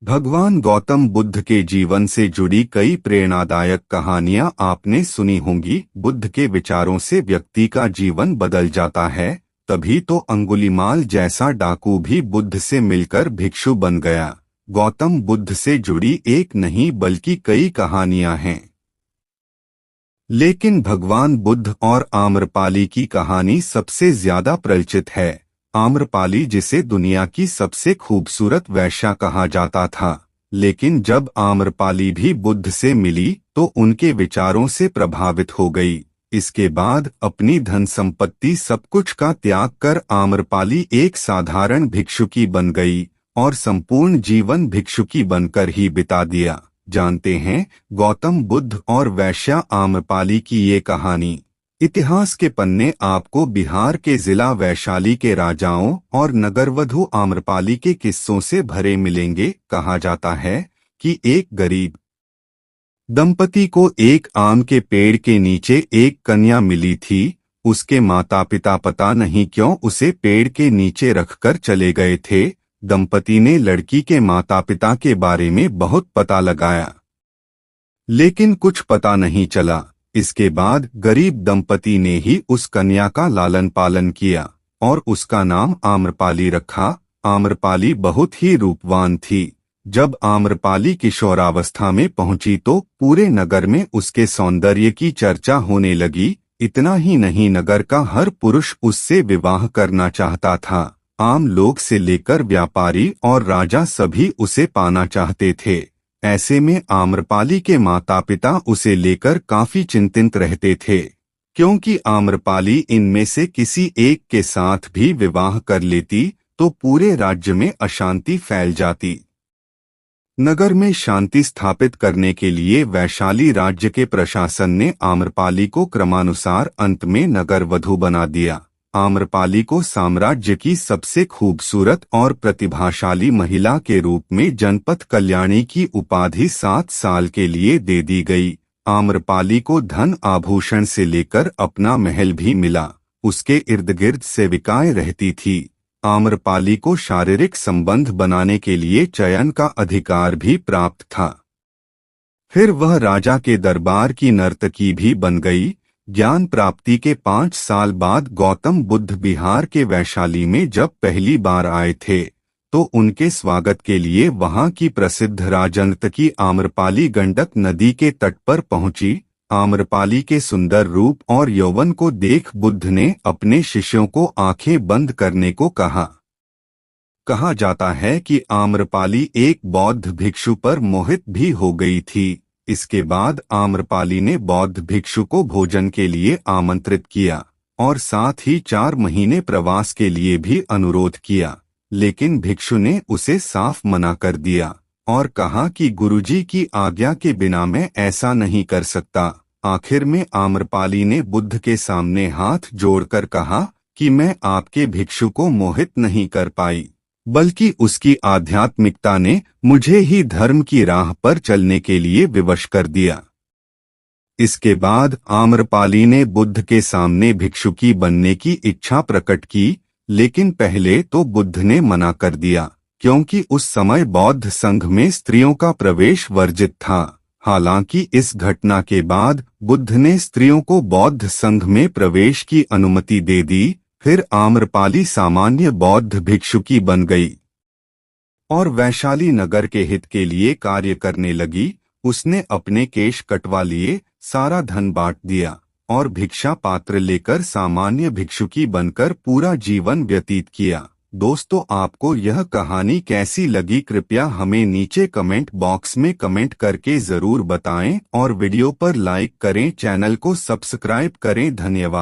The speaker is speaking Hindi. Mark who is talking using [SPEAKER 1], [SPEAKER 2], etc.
[SPEAKER 1] भगवान गौतम बुद्ध के जीवन से जुड़ी कई प्रेरणादायक कहानियां आपने सुनी होंगी। बुद्ध के विचारों से व्यक्ति का जीवन बदल जाता है। तभी तो अंगुलीमाल जैसा डाकू भी बुद्ध से मिलकर भिक्षु बन गया। गौतम बुद्ध से जुड़ी एक नहीं बल्कि कई कहानियां हैं, लेकिन भगवान बुद्ध और आम्रपाली की कहानी सबसे ज्यादा परिचित है। आम्रपाली, जिसे दुनिया की सबसे खूबसूरत वेश्या कहा जाता था, लेकिन जब आम्रपाली भी बुद्ध से मिली तो उनके विचारों से प्रभावित हो गई। इसके बाद अपनी धन संपत्ति सब कुछ का त्याग कर आम्रपाली एक साधारण भिक्षुकी बन गई और संपूर्ण जीवन भिक्षुकी बनकर ही बिता दिया। जानते हैं गौतम बुद्ध और वैश्या आम्रपाली की ये कहानी। इतिहास के पन्ने आपको बिहार के जिला वैशाली के राजाओं और नगरवधु आम्रपाली के किस्सों से भरे मिलेंगे। कहा जाता है कि एक गरीब दंपति को एक आम के पेड़ के नीचे एक कन्या मिली थी। उसके माता पिता पता नहीं क्यों उसे पेड़ के नीचे रखकर चले गए थे। दंपति ने लड़की के माता पिता के बारे में बहुत पता लगाया, लेकिन कुछ पता नहीं चला। इसके बाद गरीब दंपति ने ही उस कन्या का लालन पालन किया और उसका नाम आम्रपाली रखा। आम्रपाली बहुत ही रूपवान थी। जब आम्रपाली किशोरावस्था में पहुंची तो पूरे नगर में उसके सौंदर्य की चर्चा होने लगी। इतना ही नहीं, नगर का हर पुरुष उससे विवाह करना चाहता था। आम लोग से लेकर व्यापारी और राजा सभी उसे पाना चाहते थे। ऐसे में आम्रपाली के माता पिता उसे लेकर काफी चिंतित रहते थे, क्योंकि आम्रपाली इनमें से किसी एक के साथ भी विवाह कर लेती तो पूरे राज्य में अशांति फैल जाती। नगर में शांति स्थापित करने के लिए वैशाली राज्य के प्रशासन ने आम्रपाली को क्रमानुसार अंत में नगरवधु बना दिया। आम्रपाली को साम्राज्य की सबसे खूबसूरत और प्रतिभाशाली महिला के रूप में जनपद कल्याणी की उपाधि 7 साल के लिए दे दी गई। आम्रपाली को धन आभूषण से लेकर अपना महल भी मिला। उसके इर्द गिर्द सेविकाएं रहती थी। आम्रपाली को शारीरिक संबंध बनाने के लिए चयन का अधिकार भी प्राप्त था। फिर वह राजा के दरबार की नर्तकी भी बन गई। ज्ञान प्राप्ति के 5 साल बाद गौतम बुद्ध बिहार के वैशाली में जब पहली बार आए थे तो उनके स्वागत के लिए वहां की प्रसिद्ध राजनर्तकी आम्रपाली गंडक नदी के तट पर पहुंची। आम्रपाली के सुंदर रूप और यौवन को देख बुद्ध ने अपने शिष्यों को आंखें बंद करने को कहा। कहा जाता है कि आम्रपाली एक बौद्ध भिक्षु पर मोहित भी हो गई थी। इसके बाद आम्रपाली ने बौद्ध भिक्षु को भोजन के लिए आमंत्रित किया और साथ ही 4 महीने प्रवास के लिए भी अनुरोध किया, लेकिन भिक्षु ने उसे साफ मना कर दिया और कहा कि गुरुजी की आज्ञा के बिना मैं ऐसा नहीं कर सकता। आखिर में आम्रपाली ने बुद्ध के सामने हाथ जोड़कर कहा कि मैं आपके भिक्षु को मोहित नहीं कर पाई, बल्कि उसकी आध्यात्मिकता ने मुझे ही धर्म की राह पर चलने के लिए विवश कर दिया। इसके बाद आम्रपाली ने बुद्ध के सामने भिक्षुकी बनने की इच्छा प्रकट की, लेकिन पहले तो बुद्ध ने मना कर दिया, क्योंकि उस समय बौद्ध संघ में स्त्रियों का प्रवेश वर्जित था। हालांकि इस घटना के बाद बुद्ध ने स्त्रियों को बौद्ध संघ में प्रवेश की अनुमति दे दी। फिर आम्रपाली सामान्य बौद्ध भिक्षुकी बन गई और वैशाली नगर के हित के लिए कार्य करने लगी। उसने अपने केश कटवा लिए, सारा धन बांट दिया और भिक्षा पात्र लेकर सामान्य भिक्षुकी बनकर पूरा जीवन व्यतीत किया। दोस्तों, आपको यह कहानी कैसी लगी कृपया हमें नीचे कमेंट बॉक्स में कमेंट करके जरूर बताएं और वीडियो पर लाइक करें, चैनल को सब्सक्राइब करें। धन्यवाद।